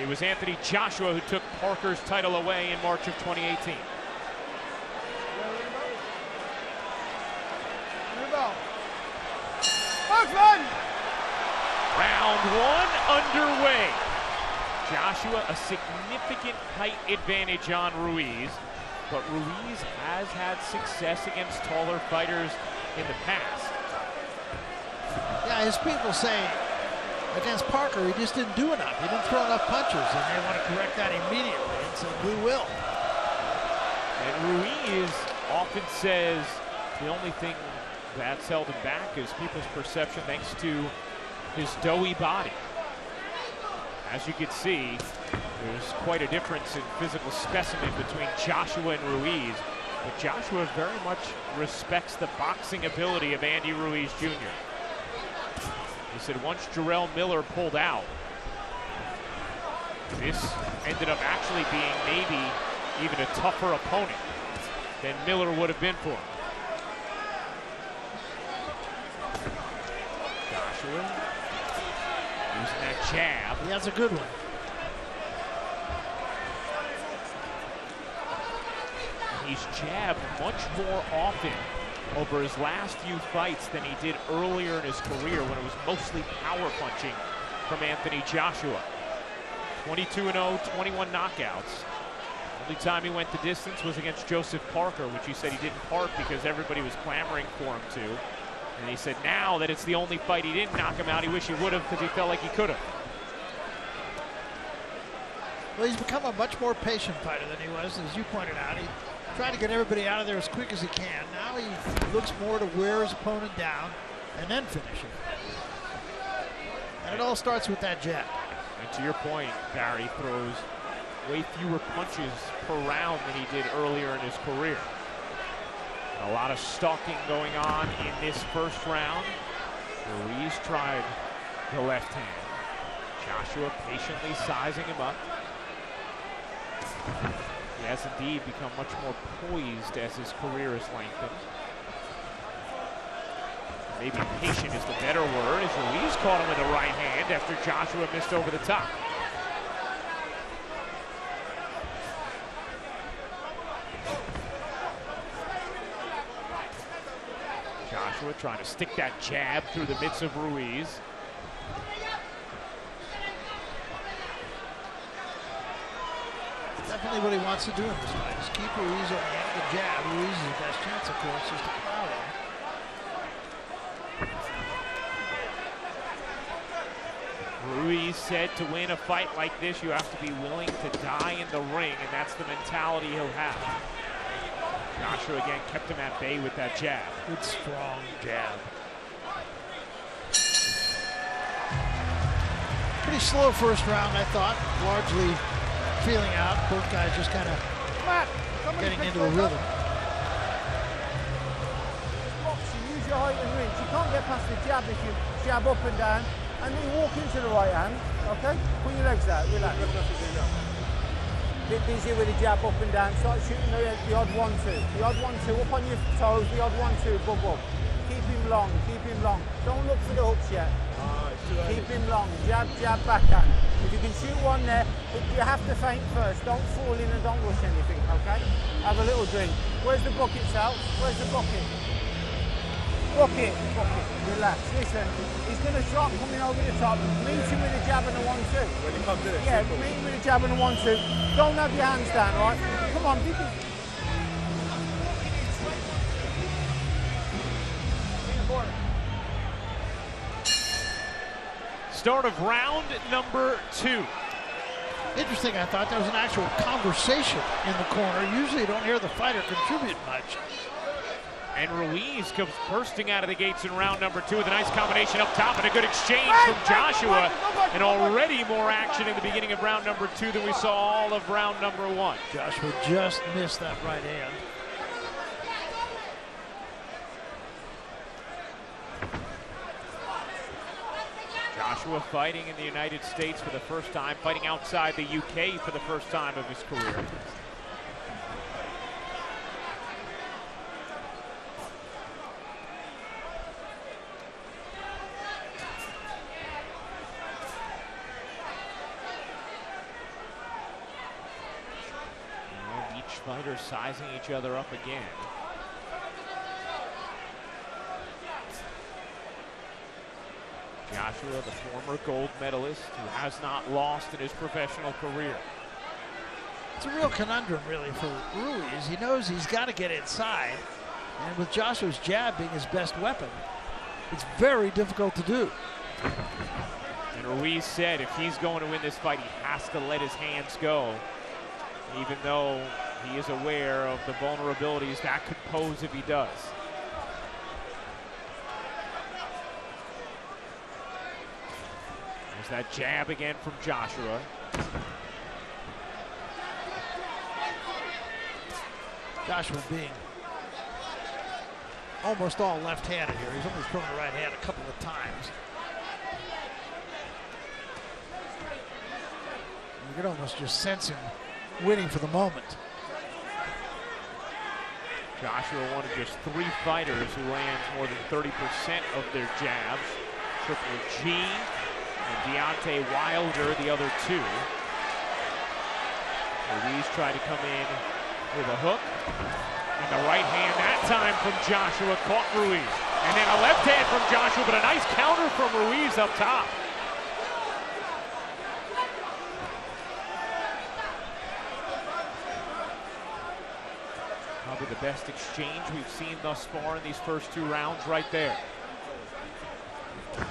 It was Anthony Joshua who took Parker's title away in March of 2018. Round one underway. Joshua a significant height advantage on Ruiz, but Ruiz has had success against taller fighters in the past. Yeah, his people say against Parker he just didn't do enough. He didn't throw enough punches, and they want to correct that immediately and say, we will. And Ruiz often says the only thing that's held him back is people's perception thanks to his doughy body. As you can see, there's quite a difference in physical specimen between Joshua and Ruiz, but Joshua very much respects the boxing ability of Andy Ruiz Jr. He said once Jarrell Miller pulled out, this ended up actually being maybe even a tougher opponent than Miller would have been for him. Joshua using that jab. He has a good one. He's jabbed much more often over his last few fights than he did earlier in his career when it was mostly power punching from Anthony Joshua. 22-0, 21 knockouts. Only time he went the distance was against Joseph Parker, which he said he didn't part because everybody was clamoring for him to. And he said now that it's the only fight he didn't knock him out, he wished he would have because he felt like he could have. Well, he's become a much more patient fighter than he was, as you pointed out. He tried to get everybody out of there as quick as he can. Now he looks more to wear his opponent down and then finish him. And it all starts with that jab. And to your point, Barry throws way fewer punches per round than he did earlier in his career. A lot of stalking going on in this first round. Ruiz tried the left hand. Joshua patiently sizing him up. He has indeed become much more poised as his career has lengthened. Maybe patient is the better word, as Ruiz caught him with the right hand after Joshua missed over the top. Joshua trying to stick that jab through the midst of Ruiz. Definitely what he wants to do in this fight is keep Ruiz on the end of the jab. Ruiz's best chance, of course, is to crowd him. Ruiz said to win a fight like this, you have to be willing to die in the ring, and that's the mentality he'll have. Joshua again kept him at bay with that jab. Good strong jab. Pretty slow first round, I thought. Largely feeling out. Both guys just kind of getting into a rhythm. Boxing, use your height and reach. You can't get past the jab if you jab up and down, and then you walk into the right hand. Okay? Put your legs out. Relax. Bit busy with the jab up and down. Start shooting the odd 1-2. The odd 1-2 up on your toes. The odd 1-2 bub up. Keep him long. Keep him long. Don't look for the hooks yet. Keep him long. Jab, jab, backhand. If you can shoot one there, you have to feint first. Don't fall in and don't rush anything, okay? Have a little drink. Where's the bucket, Sal? Where's the bucket? Bucket. Relax. Listen, he's going to shot coming over the top. Meet him with a jab and a 1-2. When he comes in, yeah, meet him with a jab and a 1-2. Don't have your hands down, all right? Come on, did you? Start of round number 2. Interesting, I thought there was an actual conversation in the corner. Usually you don't hear the fighter contribute much. And Ruiz comes bursting out of the gates in round number 2 with a nice combination up top and a good exchange from Joshua. And already more action in the beginning of round number 2 than we saw all of round number 1. Joshua just missed that right hand. Joshua fighting in the United States for the first time, fighting outside the UK for the first time of his career. Fighters sizing each other up again. Joshua, the former gold medalist who has not lost in his professional career. It's a real conundrum, really, for Ruiz. He knows he's got to get inside, and with Joshua's jab being his best weapon, it's very difficult to do. And Ruiz said if he's going to win this fight, he has to let his hands go, even though he is aware of the vulnerabilities that could pose if he does. There's that jab again from Joshua. Joshua being almost all left-handed here. He's only thrown the right hand a couple of times. You can almost just sense him winning for the moment. Joshua, one of just 3 fighters who lands more than 30% of their jabs. Triple G and Deontay Wilder, the other 2. Ruiz tried to come in with a hook. And the right hand that time from Joshua caught Ruiz. And then a left hand from Joshua, but a nice counter from Ruiz up top. Probably the best exchange we've seen thus far in these first 2 rounds right there.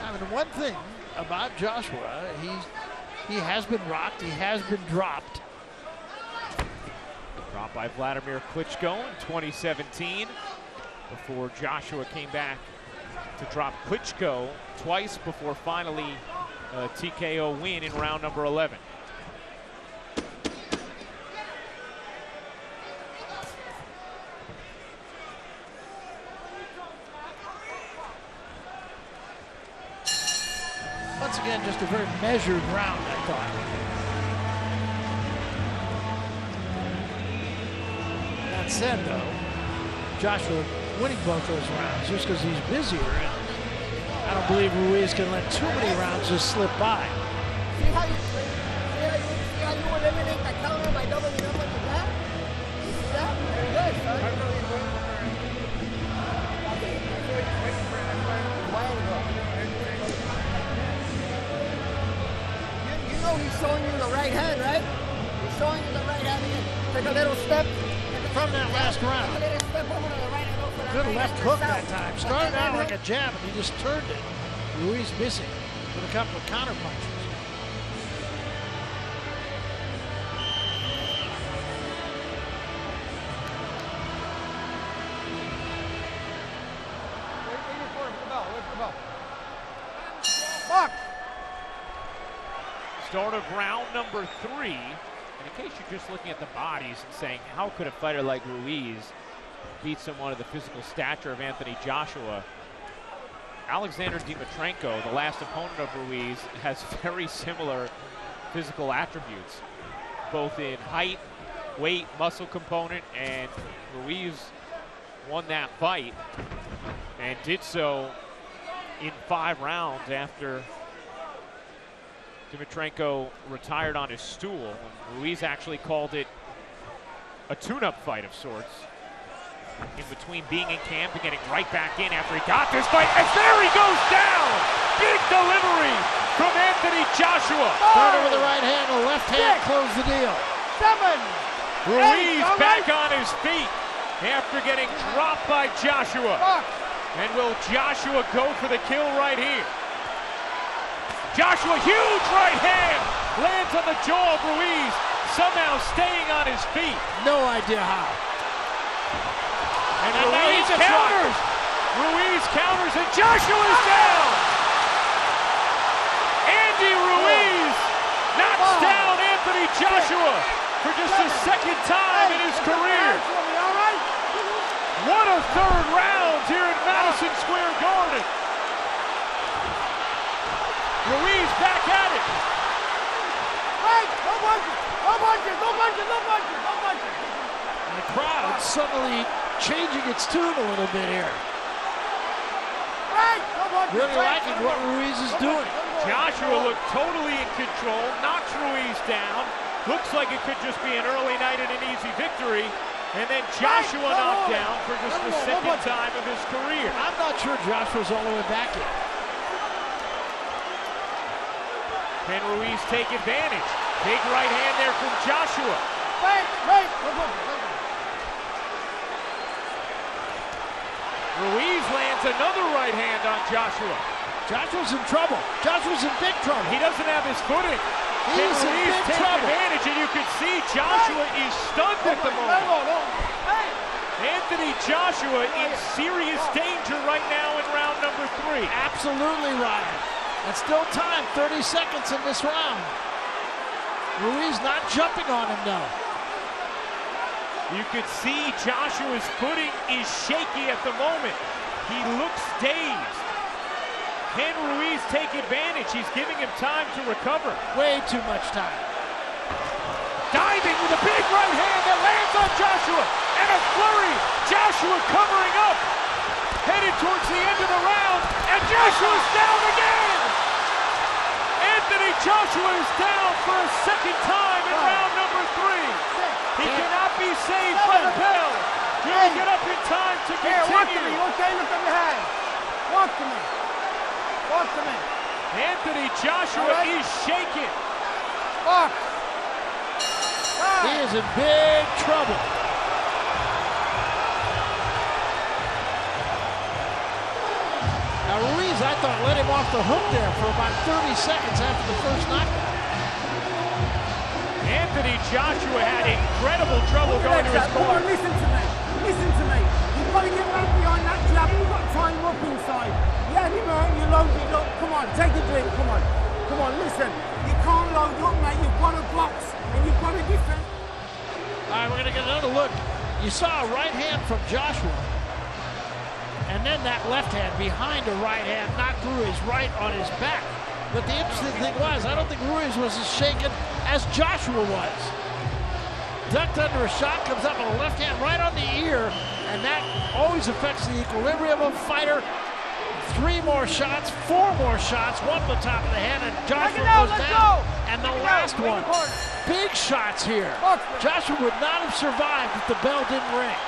I mean, one thing about Joshua, he has been rocked, he has been dropped. Dropped by Vladimir Klitschko in 2017 before Joshua came back to drop Klitschko twice before finally a TKO win in round number 11. Once again, just a very measured round, I thought. That said, though, Joshua winning both those rounds just because he's busier. And I don't believe Ruiz can let too many rounds just slip by. See how you eliminate that counter by doubling up on the jab? You see that? Very good, son. You know he's showing you the right hand, right? He's showing you the right hand again. Take a little step. From that last round. Take a little step over to the right and over Good right left hand hook south. that time. Started out like a jab, and he just turned it. Ruiz missing with a couple of counter punches. Start of round number 3. And in case you're just looking at the bodies and saying, how could a fighter like Ruiz beat someone of the physical stature of Anthony Joshua? Alexander Dimitrenko, the last opponent of Ruiz, has very similar physical attributes, both in height, weight, muscle component, and Ruiz won that fight and did so in 5 rounds after Dimitrenko retired on his stool. Ruiz actually called it a tune-up fight of sorts, in between being in camp and getting right back in after he got this fight. And there he goes down! Big delivery from Anthony Joshua. Started with the right hand, the left hand closed the deal. 7. Ruiz back on his feet after getting dropped by Joshua. And will Joshua go for the kill right here? Joshua, huge right hand, lands on the jaw of Ruiz, somehow staying on his feet. No idea how. And Ruiz counters. Ruiz counters, and Joshua's down. Andy Ruiz knocks down Anthony Joshua for just the 2nd time in his career. What a 3rd round here at Madison Square Garden. Ruiz back at it. Right, no punches, no punches, no punches, no punches, no punches. And the crowd suddenly changing its tune a little bit here. Right, no punches. Really liking what Ruiz is doing. Joshua looked totally in control, knocks Ruiz down, Looks like it could just be an early night and an easy victory. And then Joshua knocked down for just the second time of his career. I'm not sure Joshua's all the way back yet. Can Ruiz take advantage? Big right hand there from Joshua. Ruiz lands another right hand on Joshua. Joshua's in trouble. Joshua's in big trouble. He doesn't have his footing. He's in Ruiz big take trouble. advantage, and you can see Joshua is stunned at the moment. Anthony Joshua in serious danger right now in round number 3. Absolutely, Ryan. And still time, 30 seconds in this round. Ruiz not jumping on him, though. You could see Joshua's footing is shaky at the moment. He looks dazed. Can Ruiz take advantage? He's giving him time to recover. Way too much time. Diving with a big right hand that lands on Joshua. And a flurry. Joshua covering up. Headed towards the end of the round. And Joshua's down again. Anthony Joshua is down for a second time in round number 3. He cannot be saved by the bell. Will he get up in time to continue? Walk to me. Okay, look at your hand. Walk to me. Walk to me. Anthony Joshua is shaken. Walk. He is in big trouble. Now Ruiz, I thought, let him off the hook there for about 30 seconds after the first knockout. Anthony Joshua had incredible trouble going to his Come on, corner. listen to me. Listen to me. You've got to get back behind that jab. You've got to tie him up inside. You had him out, you loaded up. Come on, take a drink. Come on. Come on, listen. You can't load up, mate. You've got to box and you've got to defend. All right, we're going to get another look. You saw a right hand from Joshua. And then that left hand behind a right hand knocked Ruiz right on his back. But the interesting thing was, I don't think Ruiz was as shaken as Joshua was. Ducked under a shot, comes up with a left hand right on the ear, and that always affects the equilibrium of a fighter. 3 more shots, 4 more shots, one to the top of the head, and Joshua goes down. And the last one, big shots here. Joshua would not have survived if the bell didn't ring.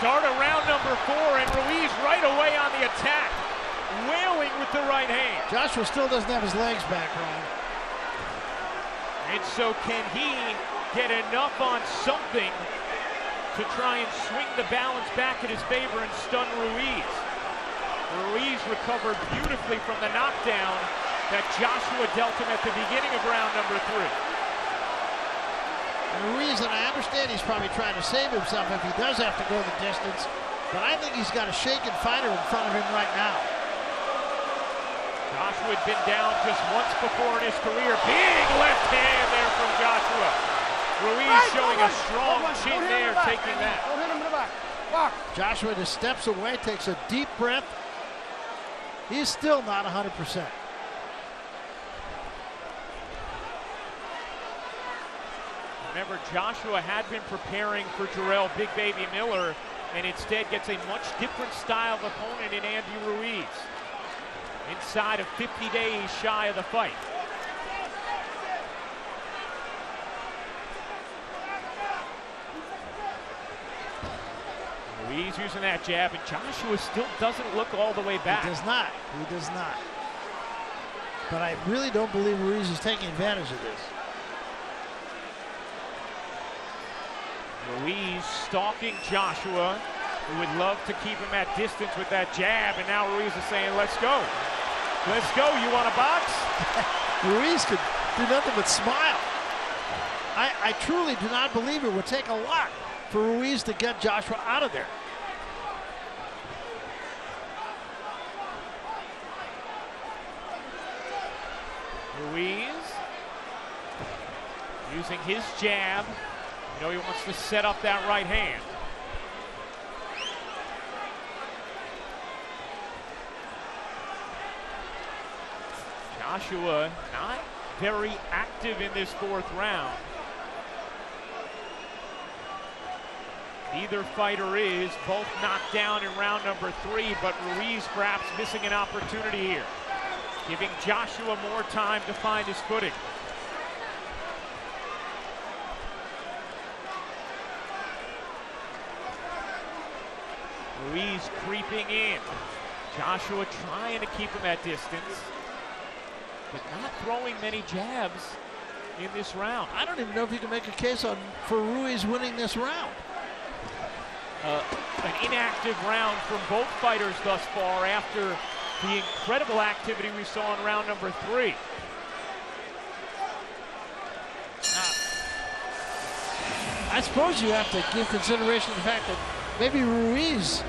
Start of round number 4, and Ruiz right away on the attack, wailing with the right hand. Joshua still doesn't have his legs back, Ryan. And so can he get enough on something to try and swing the balance back in his favor and stun Ruiz? Ruiz recovered beautifully from the knockdown that Joshua dealt him at the beginning of round number 3. And Ruiz, and I understand he's probably trying to save himself if he does have to go the distance, but I think he's got a shaken fighter in front of him right now. Joshua had been down just once before in his career. Big left hand there from Joshua. Ruiz showing a strong chin there, taking that. Don't hit him in the back. Walk. Joshua just steps away, takes a deep breath. He's still not 100%. Remember, Joshua had been preparing for Jarrell Big Baby Miller, and instead gets a much different style of opponent in Andy Ruiz. Inside of 50 days shy of the fight. Ruiz using that jab, and Joshua still doesn't look all the way back. He does not. He does not. But I really don't believe Ruiz is taking advantage of this. Ruiz stalking Joshua, who would love to keep him at distance with that jab, and now Ruiz is saying, let's go. Let's go, you want a box? Ruiz could do nothing but smile. I truly do not believe it would take a lot for Ruiz to get Joshua out of there. Ruiz using his jab. You know he wants to set up that right hand. Joshua not very active in this 4th round. Neither fighter is. Both knocked down in round number 3, but Ruiz perhaps missing an opportunity here, giving Joshua more time to find his footing. Ruiz creeping in. Joshua trying to keep him at distance, but not throwing many jabs in this round. I don't even know if you can make a case for Ruiz winning this round. An inactive round from both fighters thus far after the incredible activity we saw in round number 3. I suppose you have to give consideration to the fact that maybe Ruiz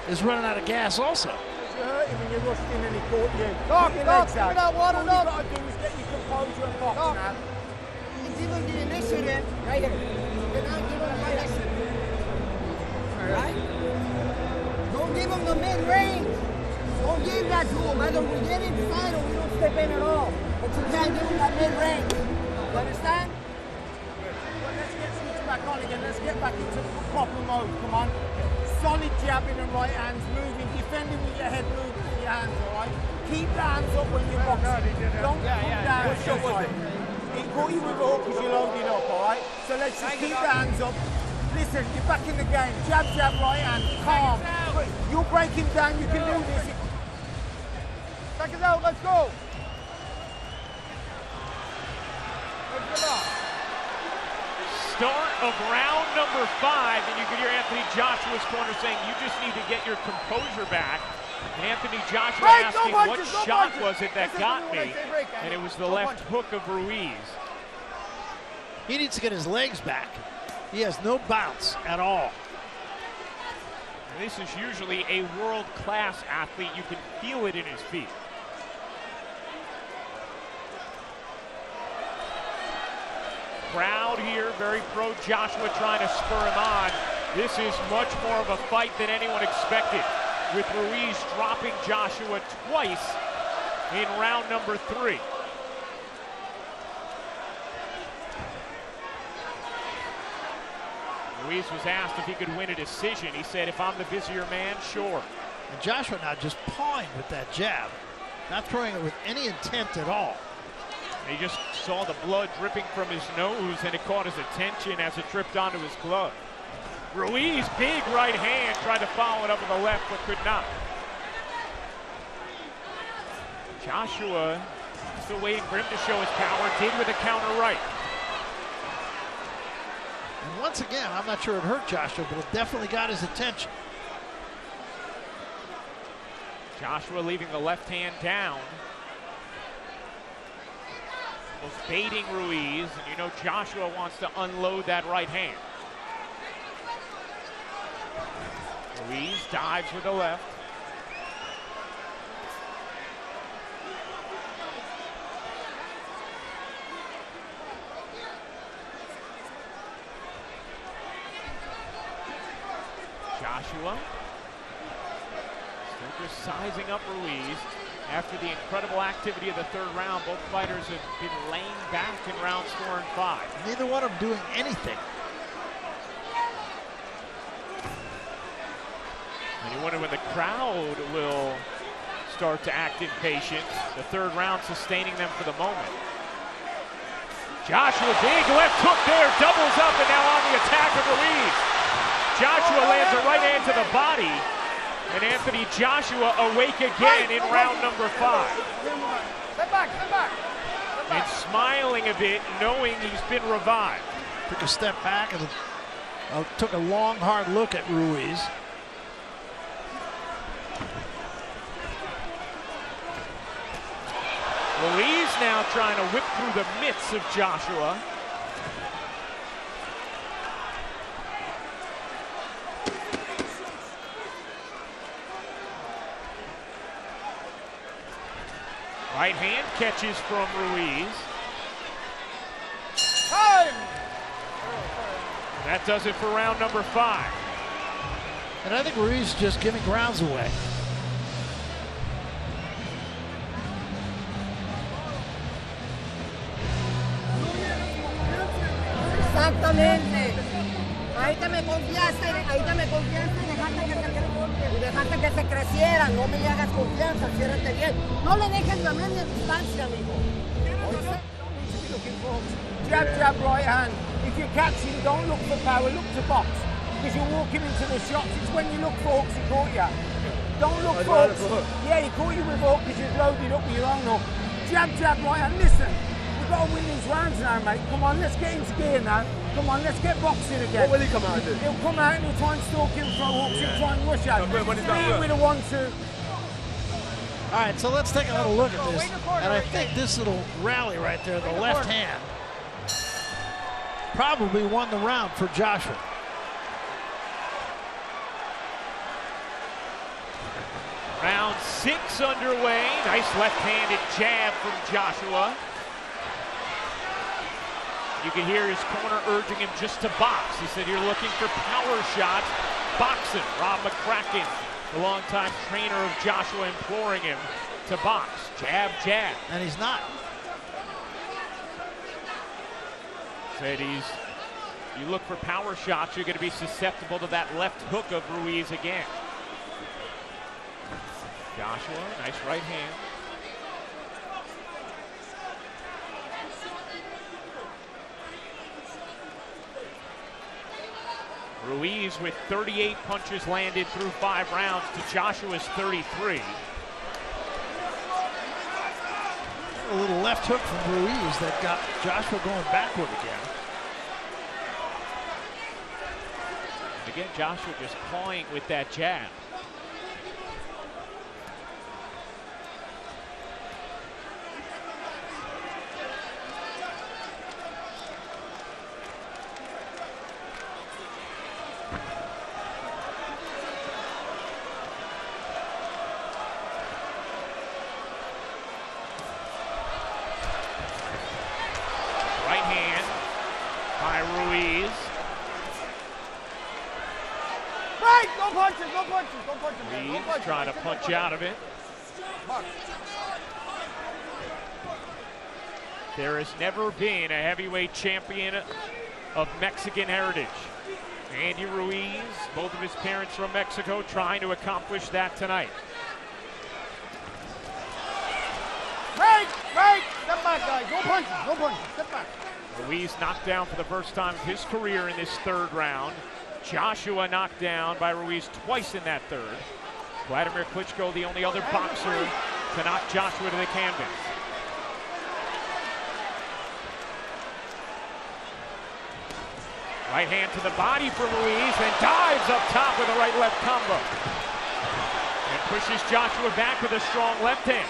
is running out of gas also. You hurt him and you rushed in and he caught you. Doc, Your Doc, legs give me out. that water, All Doc. you got to do is get your composure and box Doc. now. It's even the initiative right here. You're not giving him the initiative. Right? Don't give him the mid-range. Don't give that to him. Either we get inside or we don't step in at all. But you can't give him that mid-range. You understand? Well, let's get switched back on again. Let's get back into proper mode. Come on. Solid jabbing and right hands, moving, defending with your head, moving with your hands, all right? Keep the hands up when you're boxing. Don't come down. What shot was it? He caught you with a hook because you loaded up, all right? So let's just keep the hands up. Listen, you're back in the game. Jab, jab, right hand, calm. You'll break him down, you can do this. Seconds out, let's go. Start of round number 5, and you can hear Anthony Joshua's corner saying, you just need to get your composure back. And Anthony Joshua asking, what shot was it that got me? And it was the left hook of Ruiz. He needs to get his legs back. He has no bounce at all. And this is usually a world-class athlete. You can feel it in his feet. Crowd here, very pro Joshua, trying to spur him on. This is much more of a fight than anyone expected, with Ruiz dropping Joshua twice in round number 3. Ruiz was asked if he could win a decision. He said, if I'm the busier man, sure. And Joshua now just pawing with that jab, not throwing it with any intent at all. He just saw the blood dripping from his nose, and it caught his attention as it dripped onto his glove. Ruiz, big right hand, tried to follow it up with the left, but could not. Joshua still waiting for him to show his power, did with a counter right. And once again, I'm not sure it hurt Joshua, but it definitely got his attention. Joshua leaving the left hand down. Was baiting Ruiz, and you know Joshua wants to unload that right hand. Ruiz dives with the left. Joshua still just sizing up Ruiz. After the incredible activity of the 3rd round, both fighters have been laying back in rounds 4 and 5. Neither one of them doing anything. And you wonder when the crowd will start to act impatient. The 3rd round sustaining them for the moment. Joshua, big left hook there, doubles up, and now on the attack of Ruiz. Joshua lands a right hand to the body. And Anthony Joshua awake again in round number 5. Step back, step back. And smiling a bit, knowing he's been revived. Took a step back and took a long, hard look at Ruiz. Ruiz now trying to whip through the mitts of Joshua. Right hand catches from Ruiz. Time! That does it for round number 5. And I think Ruiz is just giving rounds away. Exactamente. Ahí te me confiaste y dejaste que se creciera. No me hagas confianza, ciérrate bien. No le dejes la media distancia, amigo. Jab, jab, right hand. If you're catching, don't look for power, look to box. because you're walking into the shots. It's when you look for hooks, he caught you. Don't look for hooks. Yeah, he caught you with a hook because you've loaded up with your own hook. Jab, jab, right hand. Listen, we've got to win these rounds now, mate. Come on, let's get into gear now. Come on, let's get boxing again. What will he come out and do? He'll come out and he'll try and stalk him, throw hooks, he'll try and rush at him. With a 1-2. All right, so let's take a little look at this. And I think this little rally right there, the left hand, probably won the round for Joshua. Round 6 underway. Nice left-handed jab from Joshua. You can hear his corner urging him just to box. He said, you're looking for power shots. Boxing. Rob McCracken, the longtime trainer of Joshua, imploring him to box. Jab, jab. And he's not. Said you look for power shots, you're going to be susceptible to that left hook of Ruiz again. Joshua, nice right hand. Ruiz with 38 punches landed through 5 rounds to Joshua's 33. A little left hook from Ruiz that got Joshua going backward again. And again, Joshua just clawing with that jab. Right hand by Ruiz. Right, no punches, no punches, no punches. Ruiz No punches. trying to punch out of it. There has never been a heavyweight champion of Mexican heritage. Andy Ruiz, both of his parents from Mexico, trying to accomplish that tonight. Right, step back, guys. No punches, no punches. Step back. Ruiz knocked down for the first time of his career in this 3rd round. Joshua knocked down by Ruiz twice in that 3rd. Vladimir Klitschko, the only other boxer to knock Joshua to the canvas. Right hand to the body for Ruiz, and dives up top with a right-left combo. And pushes Joshua back with a strong left hand.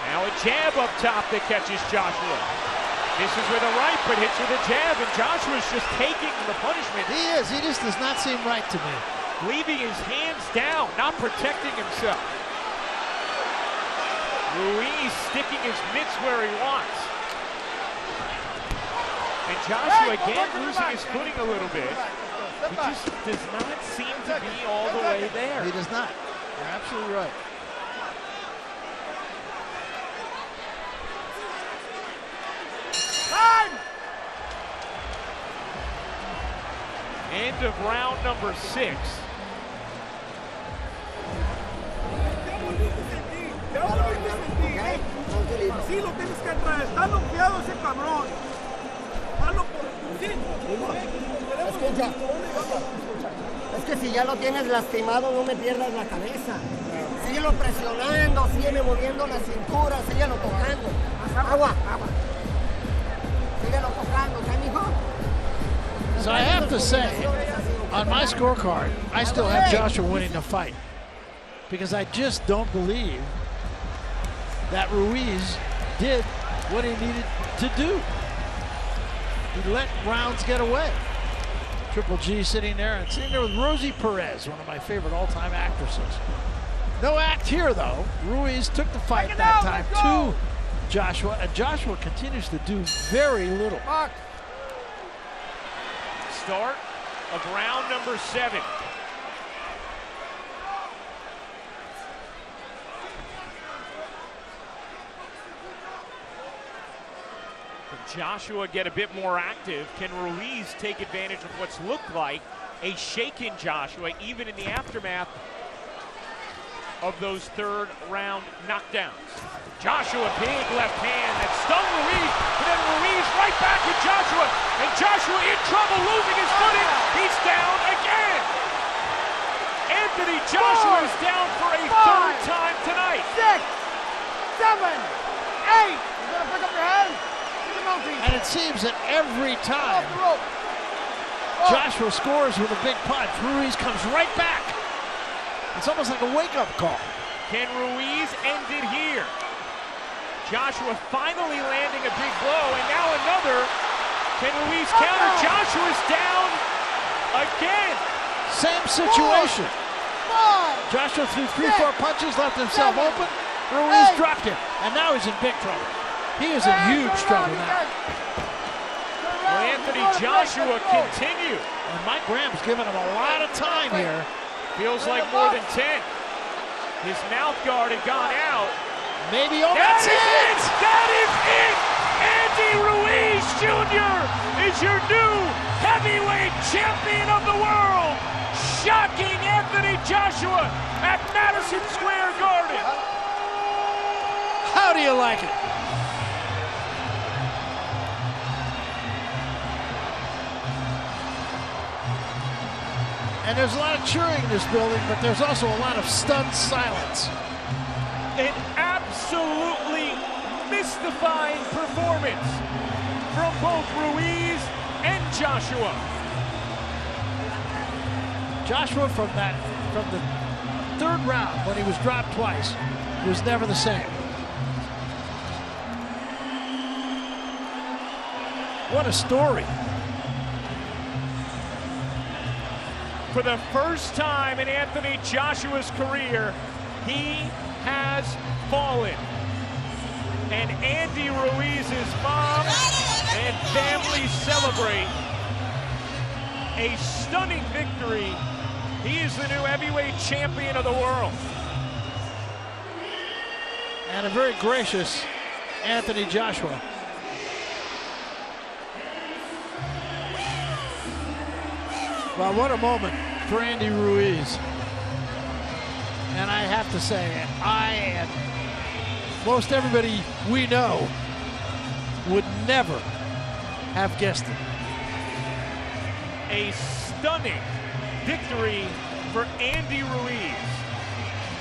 Now a jab up top that catches Joshua. Misses with a right, but hits with a jab, and Joshua's just taking the punishment. He is. He just does not seem right to me. Leaving his hands down, not protecting himself. Ruiz sticking his mitts where he wants. And Joshua again losing his footing a little bit. He just does not seem to be all the way there. He does not. You're absolutely right. End of round number 6. Sí, lo tienes que traer. Está bloqueado ese cabrón. Escucha, es que si ya lo tienes lastimado, no me pierdas la cabeza. Síguelo presionando, sígueme moviendo la cintura, síguelo tocando. Agua. Síguelo tocando, ¿sí, mijo? So I have to say, on my scorecard, I still have Joshua winning the fight because I just don't believe that Ruiz did what he needed to do. He let rounds get away. Triple G sitting there with Rosie Perez, one of my favorite all-time actresses. No act here, though. Ruiz took the fight that time to Joshua, and Joshua continues to do very little. Start of round number 7. Can Joshua get a bit more active? Can Ruiz take advantage of what's looked like a shaken Joshua, even in the aftermath of those 3rd round knockdowns? Joshua, big left hand that stung Ruiz, and then Ruiz right back at Joshua, and Joshua in trouble, losing his footing. He's down again. Anthony Joshua is down for a third time tonight. 6, 7, 8. You gonna pick up your head? And it seems that every time Joshua scores with a big punch, Ruiz comes right back. It's almost like a wake-up call. Can Ruiz end it here? Joshua finally landing a big blow, and now another. Can Ruiz counter? Joshua's down again. Same situation. Joshua threw 3-4 punches, left himself open. Ruiz dropped him, and now he's in big trouble. He is in huge trouble now. Will Anthony Joshua continue? And Mike Graham's giving him a lot of time here. Feels like more than 10. His mouth guard had gone out. Maybe over. That's it! That is it! Andy Ruiz Jr. is your new heavyweight champion of the world! Shocking Anthony Joshua at Madison Square Garden. How do you like it? And there's a lot of cheering in this building, but there's also a lot of stunned silence. An absolutely mystifying performance from both Ruiz and Joshua. Joshua from the third round, when he was dropped twice, was never the same. What a story. For the first time in Anthony Joshua's career, he has fallen. And Andy Ruiz's mom and family celebrate a stunning victory. He is the new heavyweight champion of the world. And a very gracious Anthony Joshua. Well, what a moment for Andy Ruiz. And I have to say, I and most everybody we know would never have guessed it. A stunning victory for Andy Ruiz.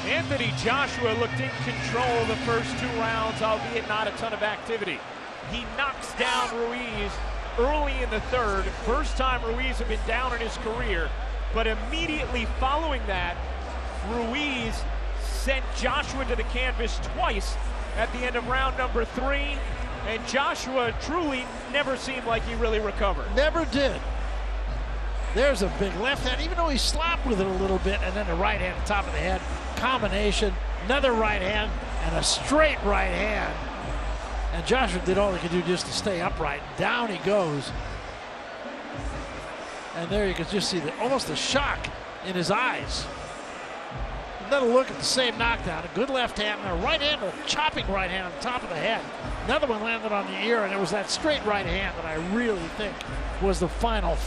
Anthony Joshua looked in control the first 2 rounds, albeit not a ton of activity. He knocks down Ruiz early in the third. First time Ruiz had been down in his career, but immediately following that, Ruiz sent Joshua to the canvas twice at the end of round number 3, and Joshua truly never seemed like he really recovered. Never did. There's a big left hand, even though he slapped with it a little bit, and then the right hand at the top of the head. Combination, another right hand, and a straight right hand. And Joshua did all he could do just to stay upright. Down he goes. And there you can just see almost the shock in his eyes. Another look at the same knockdown. A good left hand and a right hand, a chopping right hand on the top of the head. Another one landed on the ear, and it was that straight right hand that I really think was the final.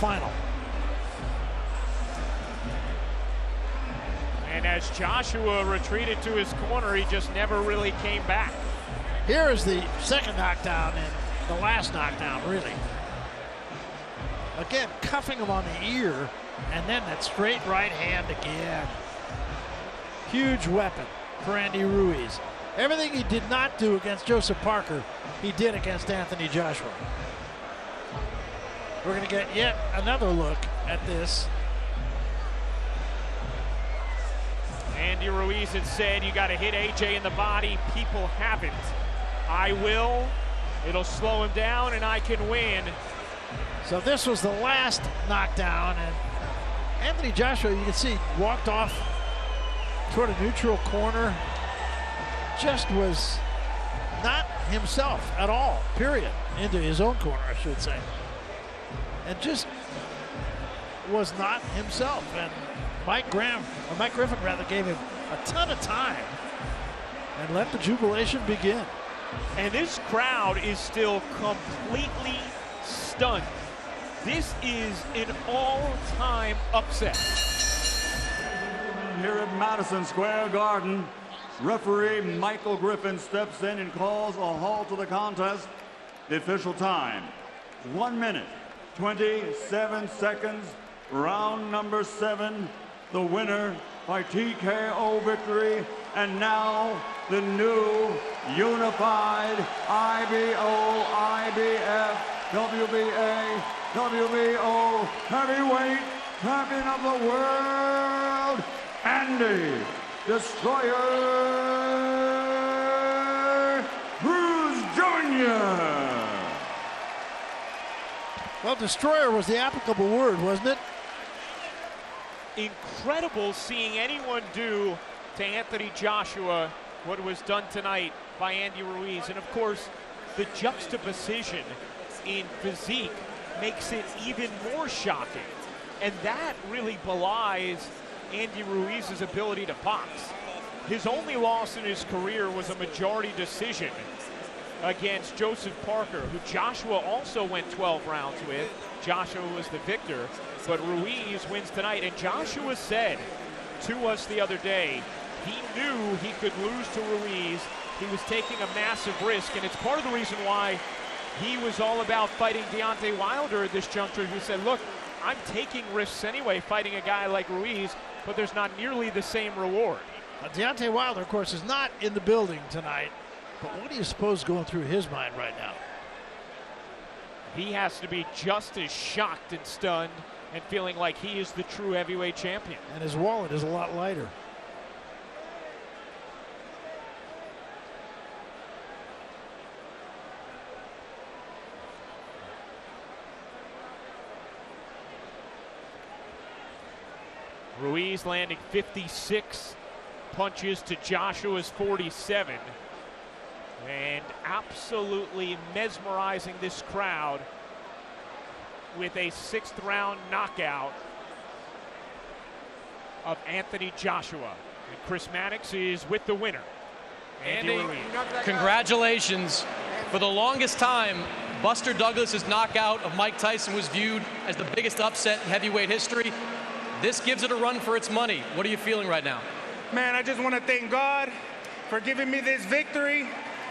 And as Joshua retreated to his corner, he just never really came back. Here is the second knockdown and the last knockdown, really. Again, cuffing him on the ear, and then that straight right hand again. Huge weapon for Andy Ruiz. Everything he did not do against Joseph Parker, he did against Anthony Joshua. We're going to get yet another look at this. Andy Ruiz had said, you got to hit AJ in the body. People haven't. I will. It'll slow him down, and I can win. So this was the last knockdown, and Anthony Joshua, you can see, walked off toward a neutral corner. Just was not himself at all, period. Into his own corner, I should say. And just was not himself. And Mike Griffin rather, gave him a ton of time and let the jubilation begin. And this crowd is still completely stunned. This is an all-time upset. Here at Madison Square Garden, referee Michael Griffin steps in and calls a halt to the contest. The official time, 1 minute, 27 seconds. Round number 7. The winner by TKO victory. And now the new unified IBO, IBF, WBA, WBO heavyweight champion of the world, Andy Destroyer Ruiz Jr. Well, destroyer was the applicable word, wasn't it? Incredible seeing anyone do to Anthony Joshua what was done tonight by Andy Ruiz. And of course, the juxtaposition in physique makes it even more shocking. And that really belies Andy Ruiz's ability to box. His only loss in his career was a majority decision against Joseph Parker, who Joshua also went 12 rounds with. Joshua was the victor, but Ruiz wins tonight. And Joshua said to us the other day, he knew he could lose to Ruiz. He was taking a massive risk, and it's part of the reason why he was all about fighting Deontay Wilder at this juncture. He said, look, I'm taking risks anyway fighting a guy like Ruiz, but there's not nearly the same reward. Deontay Wilder, of course, is not in the building tonight, but what do you suppose going through his mind right now? He has to be just as shocked and stunned and feeling like he is the true heavyweight champion. And his wallet is a lot lighter. Ruiz landing 56 punches to Joshua's 47. And absolutely mesmerizing this crowd with a 6th round knockout of Anthony Joshua. And Chris Mannix is with the winner, Andy Ruiz. Congratulations. For the longest time, Buster Douglas's knockout of Mike Tyson was viewed as the biggest upset in heavyweight history. This gives it a run for its money. What are you feeling right now? Man, I just want to thank God for giving me this victory.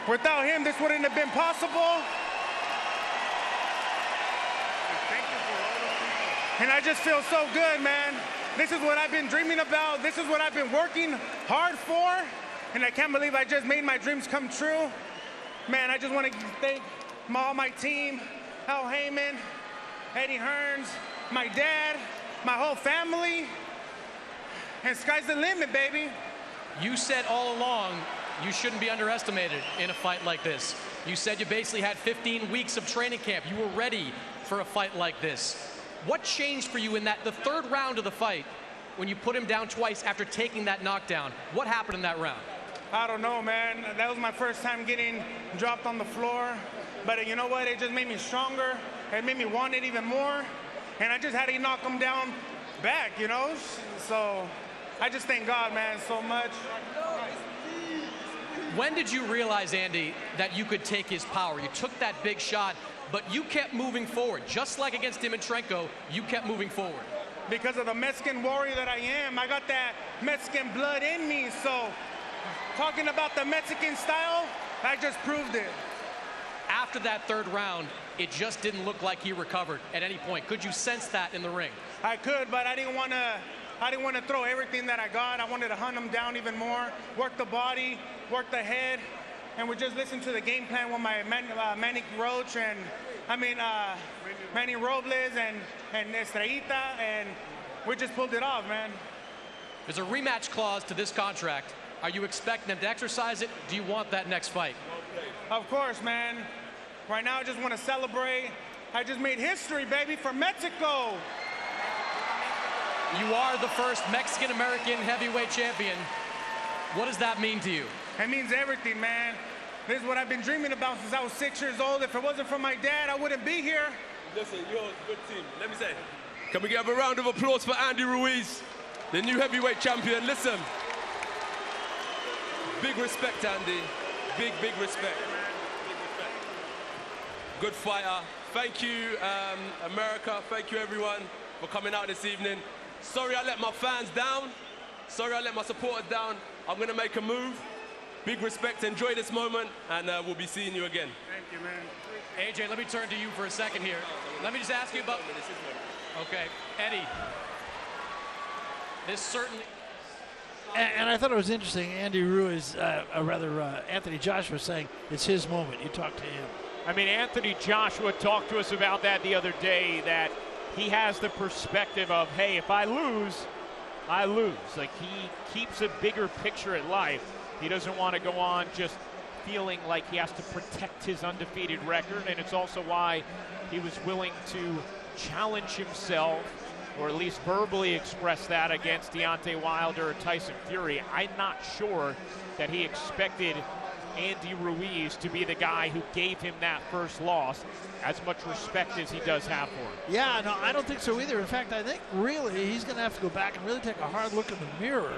Without him, this wouldn't have been possible. And I just feel so good, man. This is what I've been dreaming about. This is what I've been working hard for. And I can't believe I just made my dreams come true. Man, I just want to thank all my team, Al Heyman, Eddie Hearns, my dad, my whole family. And sky's the limit, baby. You said all along you shouldn't be underestimated in a fight like this. You said you basically had 15 weeks of training camp. You were ready for a fight like this. What changed for you in the third round of the fight when you put him down twice after taking that knockdown? What happened in that round? I don't know, man. That was my first time getting dropped on the floor. But you know what? It just made me stronger. It made me want it even more. And I just had to knock him down back, you know? So I just thank God, man, so much. When did you realize, Andy, that you could take his power? You took that big shot, but you kept moving forward. Just like against Dimitrenko, you kept moving forward. Because of the Mexican warrior that I am, I got that Mexican blood in me. So talking about the Mexican style, I just proved it. After that third round, it just didn't look like he recovered at any point. Could you sense that in the ring? I could, but I didn't want to throw everything that I got. I wanted to hunt him down even more, work the body, work the head, and we just listened to the game plan with my Manny Roach and Manny Robles and Estrellita, and we just pulled it off, man. There's a rematch clause to this contract. Are you expecting them to exercise it? Do you want that next fight? Of course, man. Right now, I just want to celebrate. I just made history, baby, for Mexico. You are the first Mexican-American heavyweight champion. What does that mean to you? It means everything, man. This is what I've been dreaming about since I was 6 years old. If it wasn't for my dad, I wouldn't be here. Listen, you're a good team. Let me say, can we give a round of applause for Andy Ruiz, the new heavyweight champion? Listen, big respect, Andy. Big, big respect. Good fighter. Thank you, America. Thank you, everyone, for coming out this evening. Sorry I let my fans down. Sorry I let my supporters down. I'm going to make a move. Big respect. Enjoy this moment, and we'll be seeing you again. Thank you, man. AJ, let me turn to you for a second here. Let me just ask you about. Okay, Eddie. This certainly. And I thought it was interesting. Andy Ruiz, Anthony Joshua saying it's his moment. You talked to him. I mean, Anthony Joshua talked to us about that the other day, that he has the perspective of, hey, if I lose, I lose. Like, he keeps a bigger picture at life. He doesn't want to go on just feeling like he has to protect his undefeated record, and it's also why he was willing to challenge himself, or at least verbally express that, against Deontay Wilder or Tyson Fury. I'm not sure that he expected Andy Ruiz to be the guy who gave him that first loss, as much respect as he does have for him. Yeah, no, I don't think so either. In fact, I think really he's going to have to go back and really take a hard look in the mirror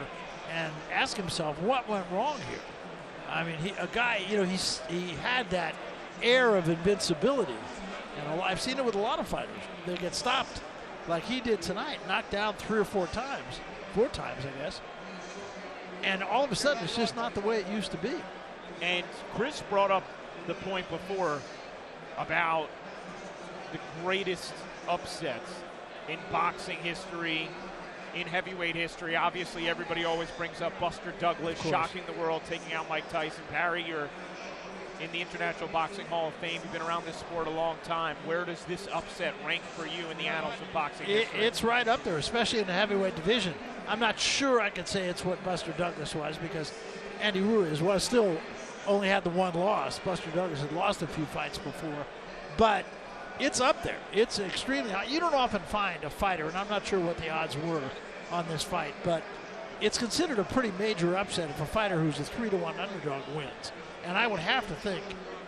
and ask himself what went wrong here. I mean, he had that air of invincibility, and I've seen it with a lot of fighters. They get stopped like he did tonight, knocked down 3 or 4 times, 4 times, I guess. And all of a sudden, it's just not the way it used to be. And Chris brought up the point before about the greatest upsets in boxing history, in heavyweight history. Obviously, everybody always brings up Buster Douglas, shocking the world, taking out Mike Tyson. Barry, you're in the International Boxing Hall of Fame. You've been around this sport a long time. Where does this upset rank for you in the annals of boxing history? It's right up there, especially in the heavyweight division. I'm not sure I could say it's what Buster Douglas was, because Andy Ruiz was still only had the 1 loss. Buster Douglas had lost a few fights before. But it's up there. It's extremely high. You don't often find a fighter, and I'm not sure what the odds were on this fight, but it's considered a pretty major upset if a fighter who's a 3-1 underdog wins. And I would have to think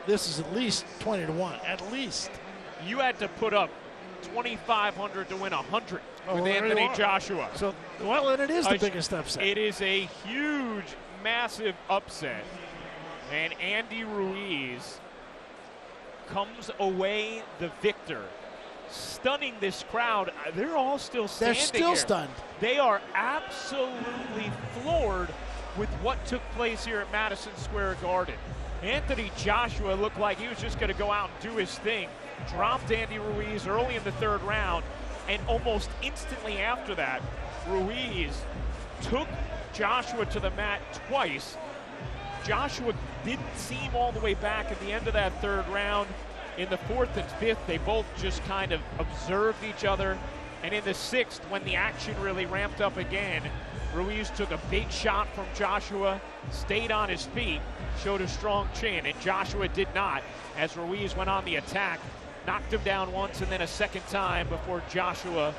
this is at least 20-1, at least. You had to put up 2,500 to win 100 with there Anthony you are. Joshua. So, well, and it is the biggest upset. It is a huge, massive upset. And Andy Ruiz comes away the victor, stunning this crowd. They're all still standing. They're still here. stunned. They are absolutely floored with what took place here at Madison Square Garden. Anthony Joshua looked like he was just going to go out and do his thing. Dropped Andy Ruiz early in the 3rd round, and almost instantly after that, Ruiz took Joshua to the mat twice. Joshua didn't seem all the way back at the end of that 3rd round. In the 4th and 5th, they both just kind of observed each other. And in the 6th, when the action really ramped up again, Ruiz took a big shot from Joshua, stayed on his feet, showed a strong chin, and Joshua did not, as Ruiz went on the attack, knocked him down once and then a second time before Joshua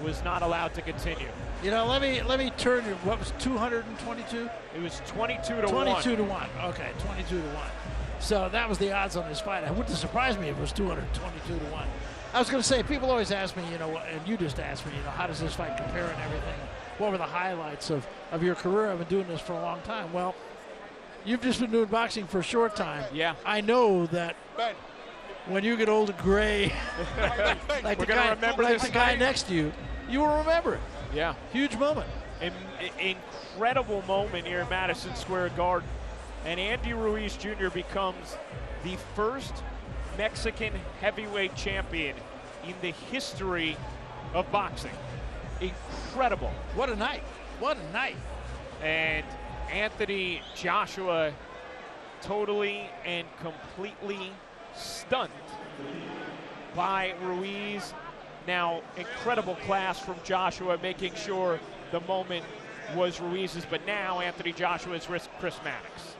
was not allowed to continue. You know, let me turn you. What was 222? It was 22 to 1. 22 to 1. Okay, 22 to 1. So that was the odds on this fight. It wouldn't surprise me if it was 222 to 1. I was going to say, people always ask me, and you just asked me, how does this fight compare and everything? What were the highlights of your career? I've been doing this for a long time. Well, you've just been doing boxing for a short time. Yeah. I know that when you get old and gray, like the guy next to you, you will remember it. Yeah. Huge moment. Incredible moment here at Madison Square Garden. And Andy Ruiz Jr. becomes the first Mexican heavyweight champion in the history of boxing. Incredible. What a night. What a night. And Anthony Joshua totally and completely stunned by Ruiz. Now, incredible class from Joshua, making sure the moment was Ruiz's, but now Anthony Joshua is Chris Maddox.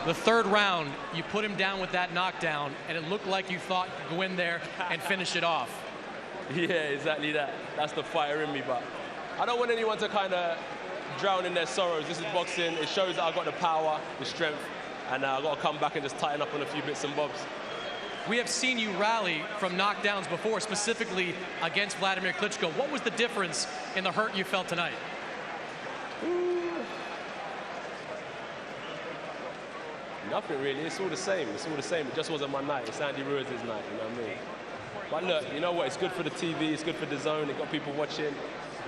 The 3rd round, you put him down with that knockdown, and it looked like you thought you could go in there and finish it off. Yeah, exactly that. That's the fire in me, but I don't want anyone to kind of drown in their sorrows. This is boxing. It shows that I've got the power, the strength, and I've got to come back and just tighten up on a few bits and bobs. We have seen you rally from knockdowns before, specifically against Vladimir Klitschko. What was the difference in the hurt you felt tonight? Nothing really. It's all the same. It's all the same. It just wasn't my night. It's Andy Ruiz's night. You know what I mean? But look, you know what? It's good for the TV. It's good for the zone. It got people watching.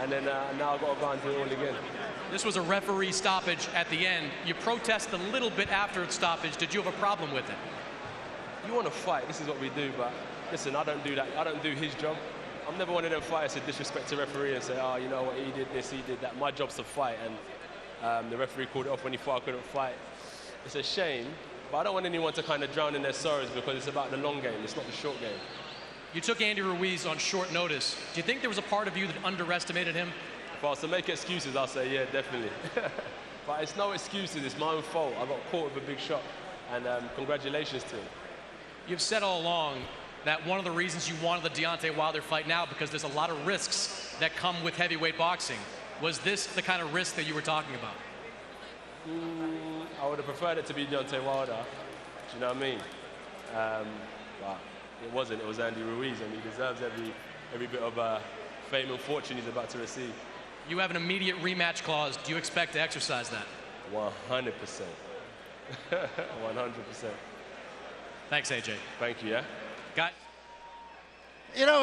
And then now I've got to go and do it all again. This was a referee stoppage at the end. You protested a little bit after its stoppage. Did you have a problem with it? you want to fight, this is what we do, but listen, I don't do that. I don't do his job. I'm never one of them fighters to disrespect a referee and say, oh, you know what, he did this, he did that. My job's to fight, and the referee called it off when he thought I couldn't fight. It's a shame, but I don't want anyone to kind of drown in their sorrows because it's about the long game, it's not the short game. You took Andy Ruiz on short notice. Do you think there was a part of you that underestimated him? If I was to make excuses, I'll say, yeah, definitely. But it's no excuses, it's my own fault. I got caught with a big shot, and congratulations to him. You've said all along that one of the reasons you wanted the Deontay Wilder fight now because there's a lot of risks that come with heavyweight boxing. Was this the kind of risk that you were talking about? I would have preferred it to be Deontay Wilder, do you know what I mean? But it wasn't, it was Andy Ruiz, and he deserves every bit of fame and fortune he's about to receive. You have an immediate rematch clause. Do you expect to exercise that? 100%. 100%. Thanks, AJ. Thank you, yeah? Guys. You know,